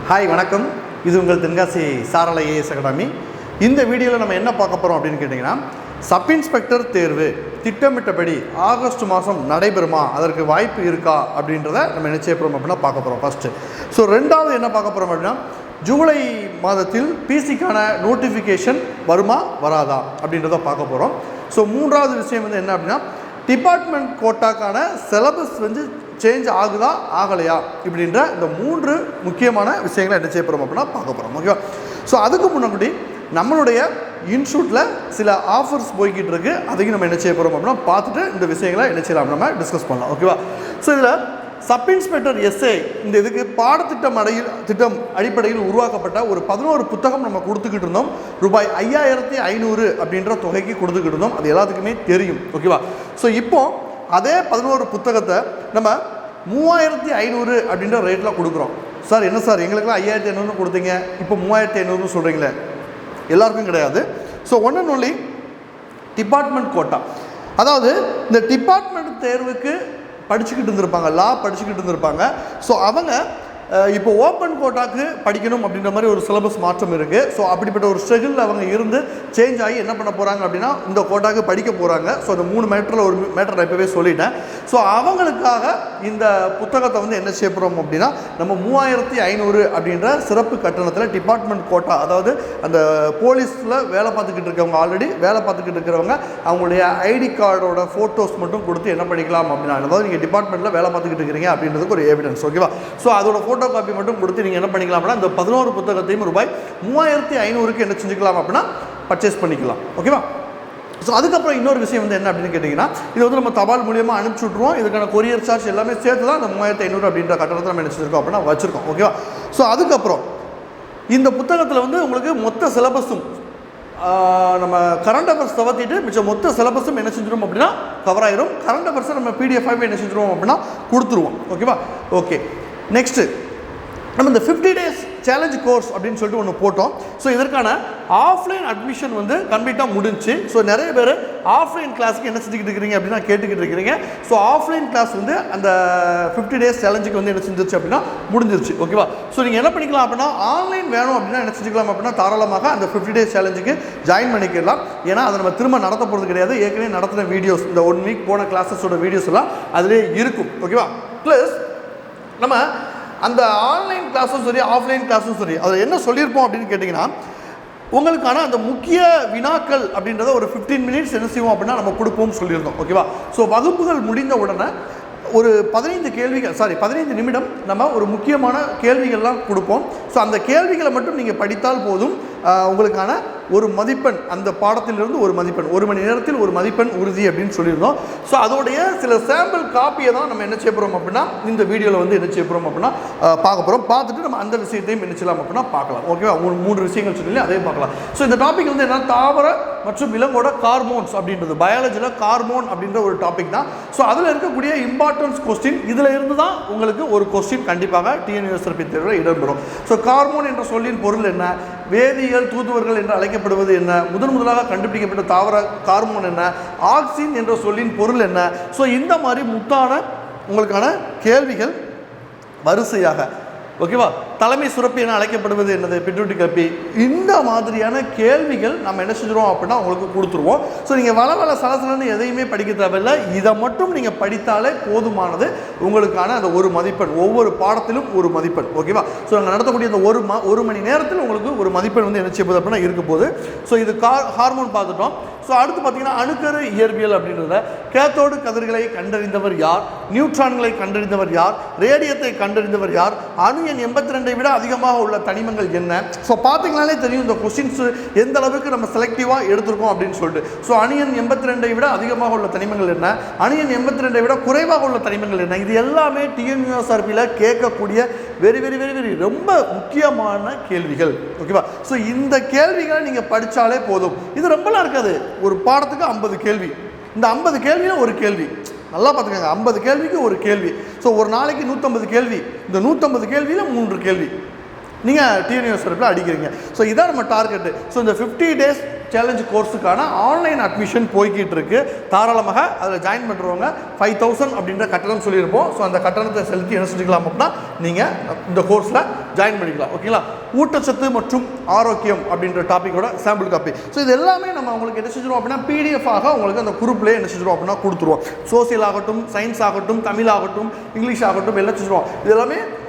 Hi வணக்கம். இது உங்கள் தென்காசி சாரலை ஏஎஸ் அகாடமி. இந்த வீடியோவில் நம்ம என்ன பார்க்க போகிறோம் அப்படின்னு கேட்டிங்கன்னா, சப் இன்ஸ்பெக்டர் தேர்வு திட்டமிட்டபடி ஆகஸ்ட் மாதம் நடைபெறுமா, அதற்கு வாய்ப்பு இருக்கா அப்படின்றத நம்ம என்ன செய்ய போகிறோம் அப்படின்னா பார்க்க போகிறோம் ஃபஸ்ட்டு. ஸோ ரெண்டாவது என்ன பார்க்க போகிறோம் அப்படின்னா, ஜூலை மாதத்தில் பிசிக்கான நோட்டிஃபிகேஷன் வருமா வராதா அப்படின்றத பார்க்க போகிறோம். ஸோ மூன்றாவது விஷயம் வந்து என்ன அப்படின்னா, டிபார்ட்மெண்ட் கோட்டாக்கான சிலபஸ் வந்து சேஞ்ச் ஆகுதா ஆகலையா இப்படின்ற இந்த மூன்று முக்கியமான விஷயங்களை என்ன செய்ய போகிறோம் அப்படின்னா பார்க்க போகிறோம். ஓகேவா? ஸோ அதுக்கு முன்னாடி நம்மளுடைய இன்ஸ்டியூட்டில் சில ஆஃபர்ஸ் போய்கிட்டு இருக்குது. அதையும் நம்ம என்ன செய்ய போகிறோம் அப்படின்னா பார்த்துட்டு இந்த விஷயங்களை என்ன செய்யலாம் நம்ம டிஸ்கஸ் பண்ணலாம். ஓகேவா? ஸோ இதில் சப் இன்ஸ்பெக்டர் எஸ்ஏ இந்த இதுக்கு திட்டம் அடிப்படையில் உருவாக்கப்பட்ட ஒரு 11 புத்தகம் நம்ம கொடுத்துக்கிட்டு இருந்தோம். ரூபாய் 5500 அப்படின்ற தொகைக்கு கொடுத்துக்கிட்டு இருந்தோம். அது எல்லாத்துக்குமே தெரியும். ஓகேவா? ஸோ இப்போ அதே 11 புத்தகத்தை நம்ம 3500 அப்படின்ற ரேட்டில் கொடுக்குறோம். சார் என்ன சார் எங்களுக்குலாம் 5500 கொடுத்தீங்க, இப்போ 3500 சொல்கிறீங்களே? எல்லாருக்கும் கிடையாது. So one and only department quota. அதாவது இந்த டிபார்ட்மெண்ட் தேர்வுக்கு படிச்சுக்கிட்டு இருந்திருப்பாங்க, லா படிச்சுக்கிட்டு இருந்திருப்பாங்க. ஸோ அவங்க இப்போ ஓப்பன் கோட்டாக்கு படிக்கணும் அப்படின்ற மாதிரி ஒரு சிலபஸ் மாற்றம் இருக்குது. ஸோ அப்படிப்பட்ட ஒரு ஸ்ட்ரகிளில் அவங்க இருந்து சேஞ்ச் ஆகி என்ன பண்ண போகிறாங்க அப்படின்னா இந்த கோட்டாக்கு படிக்க போகிறாங்க. ஸோ அந்த 3 மேட்டரில் ஒரு மேட்டர் நான் இப்போவே சொல்லிட்டேன். ஸோ அவங்களுக்காக இந்த புத்தகத்தை வந்து என்ன செய்ய போகிறோம் அப்படின்னா, நம்ம 3500 அப்படின்ற சிறப்பு கட்டணத்தில் டிபார்ட்மெண்ட் கோட்டா, அதாவது அந்த போலீஸில் வேலை பார்த்துக்கிட்டு இருக்கவங்க, ஆல்ரெடி வேலை பார்த்துக்கிட்டு இருக்கிறவங்க அவங்களுடைய ஐடி கார்டோட ஃபோட்டோஸ் மட்டும் கொடுத்து என்ன பண்ணிக்கலாம் அப்படின்னா, அதாவது நீங்கள் டிபார்ட்மெண்ட்டில் வேலை பார்த்துக்கிட்டு இருக்கிறீங்க அப்படின்றதுக்கு ஒரு எவிடன்ஸ். ஓகேவா? ஸோ அதோட ஃபோட்டோ காப்பி மட்டும் கொடுத்து நீங்கள் என்ன பண்ணிக்கலாம் அப்படின்னா இந்த 11 புத்தகத்தையும் ரூபாய் 3500க்கு என்ன செஞ்சுக்கலாம் அப்படின்னா பர்ச்சேஸ் பண்ணிக்கலாம். ஓகேவா? ஸோ அதுக்கப்புறம் இன்னொரு விஷயம் வந்து என்ன அப்படின்னு கேட்டிங்கன்னா, இது வந்து நம்ம தபால் மூலியமாக அனுப்பிச்சி விட்ருவோம். இதுக்கான கொரியர் சார்ஜ் எல்லாமே சேர்த்து தான் அந்த 3500 அப்படின்ற கட்டணத்தை நம்ம என்ன செஞ்சுருக்கோம் அப்படின்னா வச்சுருக்கோம். ஓகேவா? ஸோ அதுக்கப்புறம் இந்த புத்தகத்தில் வந்து உங்களுக்கு மொத்த சிலபஸும் நம்ம கரண்ட் அஃபேர்ஸ் தவிர்த்திட்டு மிச்சம் மொத்த சிலபஸும் என்ன செஞ்சிடும் அப்படின்னா கவர் ஆயிரும். கரண்ட் அஃபேர்ஸை நம்ம பிடிஎஃபாகவே என்ன செஞ்சிருவோம் அப்படின்னா கொடுத்துருவோம். ஓகேவா? ஓகே, நெக்ஸ்ட்டு நம்ம இந்த 50 days சேலஞ்ச் கோர்ஸ் அப்படின்னு சொல்லிட்டு ஒன்று போட்டோம். ஸோ இதற்கான ஆஃப்லைன் அட்மிஷன் வந்து கம்ப்ளீட்டாக முடிஞ்சு. ஸோ நிறைய பேர் ஆஃப்லைன் கிளாஸுக்கு என்ன செஞ்சுக்கிட்டு இருக்கிறீங்க அப்படின்னா கேட்டுக்கிட்டு இருக்கிறீங்க. ஸோ ஆஃப்லைன் கிளாஸ் வந்து அந்த 50 days சேலஞ்சுக்கு வந்து என்ன செஞ்சிருச்சு அப்படின்னா முடிஞ்சிருச்சு. ஓகேவா? ஸோ நீங்கள் என்ன பண்ணிக்கலாம் அப்படின்னா, ஆன்லைன் வேணும் அப்படின்னா என்ன செஞ்சுக்கலாம் அப்படின்னா தாராளமாக அந்த 50 days சேலஞ்சுக்கு ஜாயின் பண்ணிக்கலாம். ஏன்னா அதை நம்ம திரும்ப நடத்த போகிறது கிடையாது. ஏற்கனவே நடத்தின வீடியோஸ், இந்த 1 week போன கிளாஸஸோட வீடியோஸ் எல்லாம் அதிலே இருக்கும். ஓகேவா? ப்ளஸ் நம்ம அந்த ஆன்லைன் கிளாஸும் சரி ஆஃப்லைன் கிளாஸும் சரி அதில் என்ன சொல்லியிருப்போம் அப்படின்னு கேட்டிங்கன்னா, உங்களுக்கான அந்த முக்கிய வினாக்கள் அப்படின்றத ஒரு 15 minutes என்ன செய்வோம் அப்படின்னா நம்ம கொடுப்போம்னு சொல்லியிருந்தோம். ஓகேவா? ஸோ வகுப்புகள் முடிந்த உடனே ஒரு 15 நிமிடம் நம்ம ஒரு முக்கியமான கேள்விகள்லாம் கொடுப்போம். ஸோ அந்த கேள்விகளை மட்டும் நீங்கள் படித்தால் போதும், உங்களுக்கான ஒரு மதிப்பெண், அந்த பாடத்திலிருந்து ஒரு மதிப்பெண், 1 மணி நேரத்தில் ஒரு மதிப்பெண் உறுதி அப்படின்னு சொல்லியிருந்தோம். ஸோ அதோடைய சில சாம்பிள் காப்பியை தான் நம்ம என்ன செய்ய போகிறோம் அப்படின்னா இந்த வீடியோவில் வந்து என்ன செய்ய போகிறோம் அப்படின்னா பார்க்க போகிறோம். பார்த்துட்டு நம்ம அந்த விஷயத்தையும் என்ன செய்யலாம் அப்படின்னா பார்க்கலாம். ஓகேவா? 3 விஷயங்கள் சொல்லி அதையும் பார்க்கலாம். ஸோ இந்த டாபிக் வந்து என்ன, தாவர மற்றும் விலங்கோட ஹார்மோன்ஸ் அப்படின்றது, பயாலஜியில் ஹார்மோன் அப்படின்ற ஒரு டாபிக் தான். ஸோ அதில் இருக்கக்கூடிய இம்பார்ட்டன்ஸ் கொஸ்டின், இதில் இருந்து தான் உங்களுக்கு ஒரு கொஸ்டின் கண்டிப்பாக டிஎன்யூஎஸ்ஆர்பி தேர்வில் இடம்பெறும். ஸோ ஹார்மோன் என்ற சொல்லின் பொருள் என்ன, வேதியியல் தூதுவர்கள் என்று அழைக்கப்படுவது என்ன, முதலாக கண்டுபிடிக்கப்பட்ட தாவர ஹார்மோன் என்ன, ஆக்சின் என்ற சொல்லின் பொருள் என்ன. ஸோ இந்த மாதிரி முத்தான உங்களுக்கான கேள்விகள் வரிசையாக. ஓகேவா? தலைமை சுரப்பி என அழைக்கப்படுவது என்னது, பிட்யூட்டரி கப்பி. இந்த மாதிரியான கேள்விகள் நம்ம என்ன செஞ்சிருவோம் அப்படின்னா உங்களுக்கு கொடுத்துருவோம். ஸோ நீங்கள் வள சலசலன்னு எதையுமே படிக்க தேவையில்லை. இதை மட்டும் நீங்கள் படித்தாலே போதுமானது. உங்களுக்கான அந்த ஒரு மதிப்பெண், ஒவ்வொரு பாடத்திலும் ஒரு மதிப்பெண். ஓகேவா? ஸோ நாங்கள் நடத்தக்கூடிய அந்த 1 மணி நேரத்தில் உங்களுக்கு ஒரு மதிப்பெண் வந்து என்ன செய்ய அப்படின்னா இருக்க போகுது. ஸோ இது ஹார்மோன் பார்த்துட்டோம். ஸோ அடுத்து பார்த்தீங்கன்னா அணுக்கரு இயற்பியல் அப்படின்றத, கேத்தோடு கதிர்களை கண்டறிந்தவர் யார், நியூட்ரான்களை கண்டறிந்தவர் யார், ரேடியத்தை கண்டறிந்தவர் யார், அணு எண் 82 விட அதிகமாக உள்ள தனிமங்கள் என்ன. ஸோ பார்த்தீங்கனாலே தெரியும் இந்த கொஸ்டின்ஸ் எந்த அளவுக்கு நம்ம செலக்டிவாக எடுத்திருக்கோம் அப்படின்னு சொல்லிட்டு. ஸோ அணு எண் 82 விட அதிகமாக உள்ள தனிமங்கள் என்ன, அணு எண் 82 விட குறைவாக உள்ள தனிமங்கள் என்ன, இது எல்லாமே டிஎன்யூஎஸ்ஆர்பியில் கேட்கக்கூடிய வெரி வெரி வெரி வெரி ரொம்ப முக்கியமான கேள்விகள். ஓகேவா? ஸோ இந்த கேள்விகளை நீங்கள் படித்தாலே போதும். இது ரொம்பலாம் இருக்காது. ஒரு பாடத்துக்கு 50 கேள்வி. இந்த 50 கேள்வியில் ஒரு கேள்வி. நல்லா பார்த்துக்கோங்க, 50 கேள்விக்கு ஒரு கேள்வி. ஸோ ஒரு நாளைக்கு 150 கேள்வி. இந்த 150 கேள்வியில் 3 கேள்வி நீங்கள் டிஎன்யூஎஸ்ஆர்பியில் அடிக்கிறீங்க. ஸோ இதான் நம்ம டார்கெட்டு. ஸோ இந்த 50 days சேலஞ்ச் கோர்ஸுக்கான ஆன்லைன் அட்மிஷன் போய்கிட்டு இருக்கு. தாராளமாக அதில் ஜாயின் பண்ணுறவங்க 5000 அப்படின்ற கட்டணம் சொல்லியிருப்போம். ஸோ அந்த கட்டணத்தை செலுத்தி என்ன செஞ்சுக்கலாம் அப்படின்னா நீங்கள் இந்த கோர்ஸில் ஜாயின் பண்ணிக்கலாம். ஓகேங்களா? ஊட்டச்சத்து மற்றும் ஆரோக்கியம் அப்படின்ற டாப்பிக்கோட சாம்பிள் காப்பி. ஸோ இது எல்லாமே நம்ம உங்களுக்கு என்ன செஞ்சிடும் அப்படின்னா PDF ஆக உங்களுக்கு அந்த குரூப்லேயே என்ன செஞ்சிடும் அப்படின்னா கொடுத்துருவோம். சோசியல் ஆகட்டும், சயின்ஸ் ஆகட்டும், தமிழ் ஆகட்டும், இங்கிலீஷ் ஆகட்டும், எல்லாம் செஞ்சிருவோம். இது எல்லாமே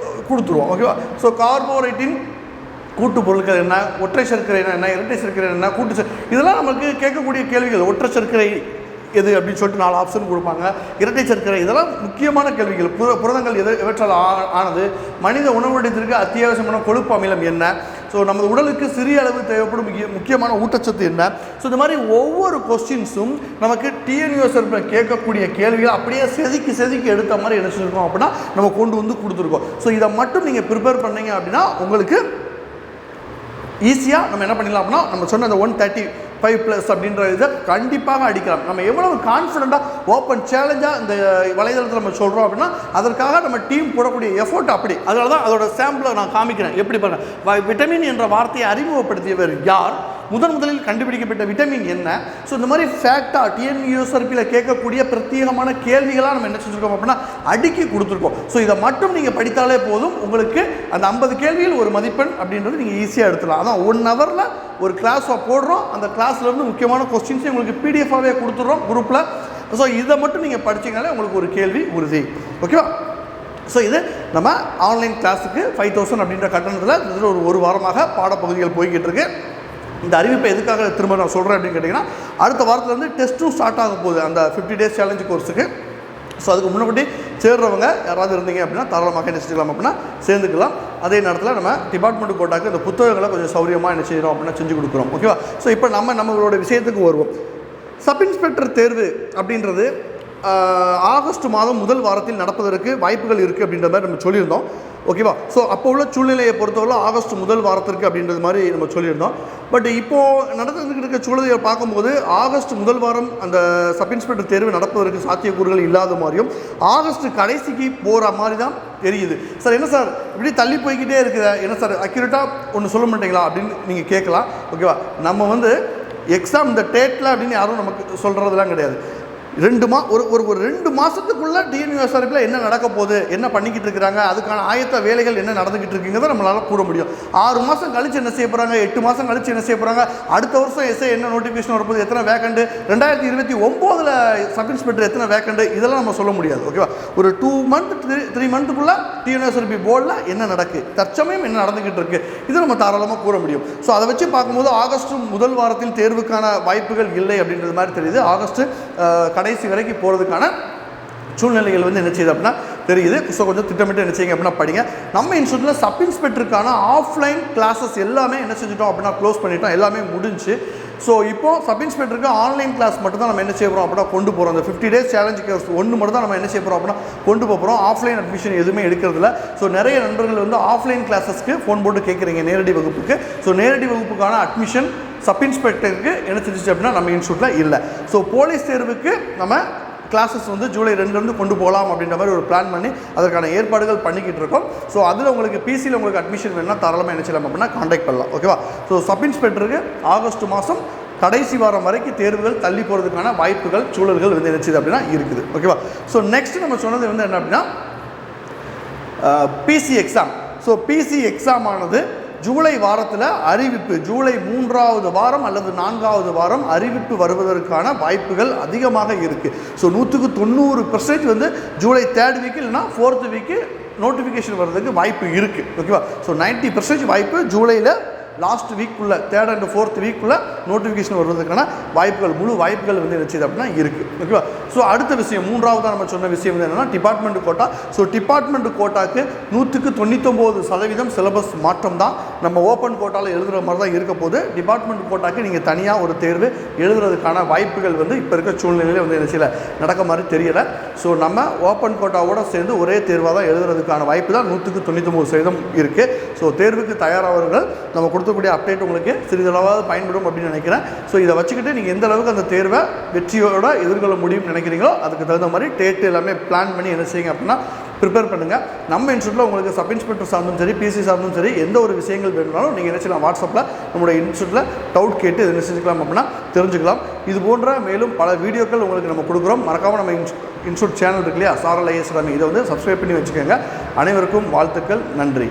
கொடுத்துருவோம். ஓகேவா? ஸோ கார்போஹைட்ரேட்டின் கூட்டு பொருட்கள் என்ன, ஒற்றை சர்க்கரை என்ன, இரட்டை சர்க்கரை என்ன, இதெல்லாம் நமக்கு கேட்கக்கூடிய கேள்விகள். ஒற்றை சர்க்கரை எது அப்படின்னு சொல்லிட்டு 4 ஆப்ஷன் கொடுப்பாங்க. இரட்டை சர்க்கரை, இதெல்லாம் முக்கியமான கேள்விகள். புரதங்கள் எவற்றால் ஆனது, மனித உணவுடத்திற்கு அத்தியாவசியமான கொழுப்பு அமிலம் என்ன, ஸோ நமது உடலுக்கு சிறிய அளவு தேவைப்படும் முக்கியமான ஊட்டச்சத்து என்ன. ஸோ இந்த மாதிரி ஒவ்வொரு கொஸ்டின்ஸும் நமக்கு TNUSRB கேட்கக்கூடிய கேள்விகள் அப்படியே செதுக்கி எடுத்த மாதிரி என்ன செஞ்சுருக்கோம் அப்படின்னா நம்ம கொண்டு வந்து கொடுத்துருக்கோம். ஸோ இதை மட்டும் நீங்கள் ப்ரிப்பேர் பண்ணீங்க அப்படின்னா உங்களுக்கு ஈஸியாக நம்ம என்ன பண்ணிடலாம் அப்படின்னா நம்ம சொன்ன அந்த 135+ அப்படின்ற இதை கண்டிப்பாக அடிக்கலாம். நம்ம எவ்வளவு கான்ஃபிடென்ட்டாக ஓப்பன் சேலஞ்சாக இந்த வலைதளத்தில் நம்ம சொல்கிறோம் அப்படின்னா அதற்காக நம்ம டீம் போடக்கூடிய எஃபோர்ட் அப்படி. அதனால தான் அதோட சாம்பிளை நான் காமிக்கிறேன். எப்படி பண்ண விட்டமின் என்ற வார்த்தையை அறிமுகப்படுத்தியவர் யார், முதலில் கண்டுபிடிக்கப்பட்ட விட்டமின் என்ன. ஸோ இந்த மாதிரி ஃபேக்டாக TNUSRBயில் கேட்கக்கூடிய பிரத்யேகமான கேள்விகளாக நம்ம என்ன செஞ்சுருக்கோம் அப்படின்னா அடுக்கி கொடுத்துருக்கோம். ஸோ இதை மட்டும் நீங்கள் படித்தாலே போதும், உங்களுக்கு அந்த 50 கேள்வியில் ஒரு மதிப்பெண் அப்படின்றது நீங்கள் ஈஸியாக எடுத்துலாம். அதான் 1 ஹவரில் ஒரு கிளாஸை போடுறோம். அந்த கிளாஸ்லேருந்து முக்கியமான கொஸ்டின்ஸையும் உங்களுக்கு PDF-ஆகவே கொடுத்துட்றோம் குரூப்பில். ஸோ இதை மட்டும் நீங்கள் படிச்சிங்கனாலே உங்களுக்கு ஒரு கேள்வி உறுதி. ஓகேவா? ஸோ இது நம்ம ஆன்லைன் கிளாஸுக்கு 5000 அப்படின்ற கட்டணத்தில் இதில் ஒரு வாரமாக பாடப்பகுதிகள் போய்கிட்டு இருக்கு. இந்த அறிவிப்பை எதுக்காக திரும்ப நான் சொல்கிறேன் அப்படின்னு கேட்டிங்கன்னா அடுத்த வாரத்துலேருந்து டெஸ்ட்டும் ஸ்டார்ட் ஆக போகுது அந்த 50 days சேலஞ்ச் கோர்ஸுக்கு. ஸோ அதுக்கு முன்னாடி சேர்றவங்க யாராவது இருந்தீங்க அப்படின்னா தாராளமாக என்ன செஞ்சுக்கலாம் அப்படின்னா சேர்ந்துக்கலாம். அதே நேரத்தில் நம்ம டிபார்ட்மெண்ட் கோட்டாக்கு இந்த புத்தகங்களை கொஞ்சம் சௌரியமாக என்ன செய்கிறோம் அப்படின்னா செஞ்சு கொடுக்குறோம். ஓகேவா? ஸோ இப்போ நம்மளோட விஷயத்துக்கு வருவோம். சப் இன்ஸ்பெக்டர் தேர்வு அப்படின்றது ஆகஸ்ட் மாதம் முதல் வாரத்தில் நடப்பதற்கு வாய்ப்புகள் இருக்குது அப்படின்ற மாதிரி நம்ம சொல்லியிருந்தோம். ஓகேவா? ஸோ அப்போ உள்ள சூழ்நிலையை பொறுத்தவரை ஆகஸ்ட் முதல் வாரத்திற்கு அப்படின்றது மாதிரி நம்ம சொல்லியிருந்தோம். பட் இப்போது நடந்துக்கிட்டு இருக்க சூழ்நிலையை பார்க்கும்போது ஆகஸ்ட் முதல் வாரம் அந்த சப் இன்ஸ்பெக்டர் தேர்வு நடப்பதற்கு சாத்தியக்கூறுகள் இல்லாத மாதிரியும் ஆகஸ்ட் கடைசிக்கு போகிற மாதிரி தான் தெரியுது. சார் என்ன சார் இப்படி தள்ளி போய்கிட்டே இருக்குது, என்ன சார் அக்யூரேட்டாக ஒன்று சொல்ல மாட்டீங்களா அப்படின்னு நீங்கள் கேட்கலாம். ஓகேவா? நம்ம எக்ஸாம் இந்த டேட்டில் அப்படின்னு யாரும் நமக்கு சொல்கிறதுலாம் கிடையாது. 2 மாதத்துக்குள்ளே TNUSRBயில் என்ன நடக்க போகுது, என்ன பண்ணிக்கிட்டு இருக்கிறாங்க, அதுக்கான ஆயத்த வேலைகள் என்ன நடந்துக்கிட்டு இருக்குங்கிறத நம்மளால் கூற முடியும். 6 மாதம் கழித்து என்ன செய்ய போகிறாங்க, 8 மாதம் கழித்து என்ன செய்ய போகிறாங்க, அடுத்த வருஷம் எஸ்ஐ என்ன நோட்டிஃபிகேஷன் வரப்போகுது, எத்தனை வேக்கண்டு, 2029 சப் இன்ஸ்பெக்டர் எத்தனை வேக்கண்டு, இதெல்லாம் நம்ம சொல்ல முடியாது. ஓகேவா? ஒரு 2 month 3 monthக்குள்ளே TNUSRB போர்டில் என்ன நடக்குது, தற்சமயம் என்ன நடந்துக்கிட்டு இருக்குது, இதை நம்ம தாராளமாக கூற முடியும். ஸோ அதை வச்சு பார்க்கும்போது ஆகஸ்ட் முதல் வாரத்தில் தேர்வுக்கான வாய்ப்புகள் இல்லை அப்படின்றது மாதிரி தெரியுது. ஆகஸ்ட் கடைசி வரைக்கும் போகிறதுக்கான சூழ்நிலைகள் என்ன செய்யுது அப்படின்னா தெரியுது. ஸோ கொஞ்சம் திட்டமிட்டு என்ன செய்யுங்க அப்படின்னா படிங்க. நம்ம இன்ஸ்டியூட்டில் சப் இன்ஸ்பெக்டருக்கான ஆஃப்லைன் கிளாஸஸ் எல்லாமே என்ன செஞ்சிட்டோம் அப்படின்னா க்ளோஸ் பண்ணிட்டோம், எல்லாமே முடிஞ்சு. ஸோ இப்போது சப் இன்ஸ்பெக்டருக்கு ஆன்லைன் கிளாஸ் மட்டும் தான் நம்ம என்ன செய்ய போகிறோம் அப்படின்னா கொண்டு போகிறோம். அந்த 50 days சேலஞ்ச் கோர்ஸ் ஒன்று மட்டும் தான் நம்ம என்ன செய்ய போகிறோம் அப்படின்னா கொண்டு போகிறோம். ஆஃப்லைன் அட்மிஷன் எதுவுமே எடுக்கிறதில்ல. ஸோ நிறைய நண்பர்கள் ஆஃப்லைன் கிளாஸஸ்க்கு ஃபோன் போட்டு கேட்குறீங்க நேரடி வகுப்புக்கு. ஸோ நேரடி வகுப்புக்கான அட்மிஷன் சப் இன்ஸ்பெக்டருக்கு என்ன செஞ்சிச்சு அப்படின்னா நம்ம இன்ஸ்டியூட்டில் இல்லை. ஸோ போலீஸ் தேர்வுக்கு நம்ம கிளாஸஸ் ஜூலை 2 கொண்டு போகலாம் அப்படின்ற மாதிரி ஒரு பிளான் பண்ணி அதற்கான ஏற்பாடுகள் பண்ணிக்கிட்டு இருக்கோம். ஸோ அதில் உங்களுக்கு பிசியில் உங்களுக்கு அட்மிஷன் வேணும்னா தாராளமாக என்ன செய்யலாம் அப்படின்னா காண்டாக்ட் பண்ணலாம். ஓகேவா? ஸோ சப் இன்ஸ்பெக்டருக்கு ஆகஸ்ட் மாதம் கடைசி வாரம் வரைக்கும் தேர்வுகள் தள்ளி போகிறதுக்கான வாய்ப்புகள் சூழல்கள் என்ன செய்யுது அப்படின்னா இருக்குது. ஓகேவா? ஸோ நெக்ஸ்ட் நம்ம சொன்னது என்ன அப்படின்னா PC exam. So PC exam ஆனது ஜூலை வாரத்தில் அறிவிப்பு, ஜூலை 3வது வாரம் அல்லது 4வது வாரம் அறிவிப்பு வருவதற்கான வாய்ப்புகள் அதிகமாக இருக்குது. ஸோ 190% ஜூலை 3rd வீக் இல்லைனா 4th வீக்கு நோட்டிஃபிகேஷன் வர்றதுக்கு வாய்ப்பு இருக்குது. ஓகேவா? ஸோ 90% வாய்ப்பு ஜூலையில் லாஸ்ட் வீக்குள்ளே 3rd and 4th வீக்குள்ளே நோட்டிஃபிகேஷன் வருவதற்கான வாய்ப்புகள் முழு வாய்ப்புகள் என்ன செய்யுது அப்படின்னா இருக்குது. ஓகேவா? ஸோ அடுத்த விஷயம் 3வது நம்ம சொன்ன விஷயம் என்னென்னா டிபார்ட்மெண்ட் கோட்டா. ஸோ டிபார்ட்மெண்ட் கோட்டாக்கு 199% சிலபஸ் மாற்றம் தான். நம்ம ஓப்பன் கோட்டாவில் எழுதுகிற மாதிரி தான் இருக்க போது. டிபார்ட்மெண்ட் கோட்டாக்கு நீங்கள் தனியாக ஒரு தேர்வு எழுதுறதுக்கான வாய்ப்புகள் இப்போ இருக்க சூழ்நிலையில் என்ன செய்யலை, நடக்க மாதிரி தெரியலை. ஸோ நம்ம ஓப்பன் கோட்டாவோடு சேர்ந்து ஒரே தேர்வாக தான் எழுதுறதுக்கான வாய்ப்பு தான் 199% இருக்குது. ஸோ தேர்வுக்கு தயாராகவர்கள் நம்ம கொடுக்கக்கூடிய அப்டேட் உங்களுக்கு சிறிதளவாவது பயன்படும் அப்படின்னு நினைக்கிறேன். ஸோ இதை வச்சுக்கிட்டு நீங்கள் எந்த அளவுக்கு அந்த தேர்வை வெற்றியோடு எதிர்கொள்ள முடியும்னு நினைக்கிறீங்களோ அதுக்கு தகுந்த மாதிரி டேட் எல்லாமே பிளான் பண்ணி என்ன செய்யுங்க அப்படின்னா ப்ரிப்பேர் பண்ணுங்கள். நம்ம இன்ஸ்டியூட்டில் உங்களுக்கு சப் இன்ஸ்பெக்டர் சார்ந்தும் சரி, பிசி சார்ந்தும் சரி, எந்த ஒரு விஷயங்கள் வேணும்னாலும் நீங்கள் நினச்சிக்கலாம் வாட்ஸ்அப்பில் நம்மளுடைய இன்ஸ்டியூட்டில் டவுட் கேட்டு இதை நினைச்சிக்கலாம் அப்படின்னா தெரிஞ்சுக்கலாம். இது போன்ற மேலும் பல வீடியோக்கள் உங்களுக்கு நம்ம கொடுக்குறோம். மறக்காமல் நம்ம இன்ஸ்டியூட் சேனல் இருக்கு இல்லையா, சாரல் ஐஏஎஸ் அகாடமி, இதை வந்து சப்ஸ்கிரைப் பண்ணி வச்சுக்கோங்க. அனைவருக்கும் வாழ்த்துக்கள். நன்றி.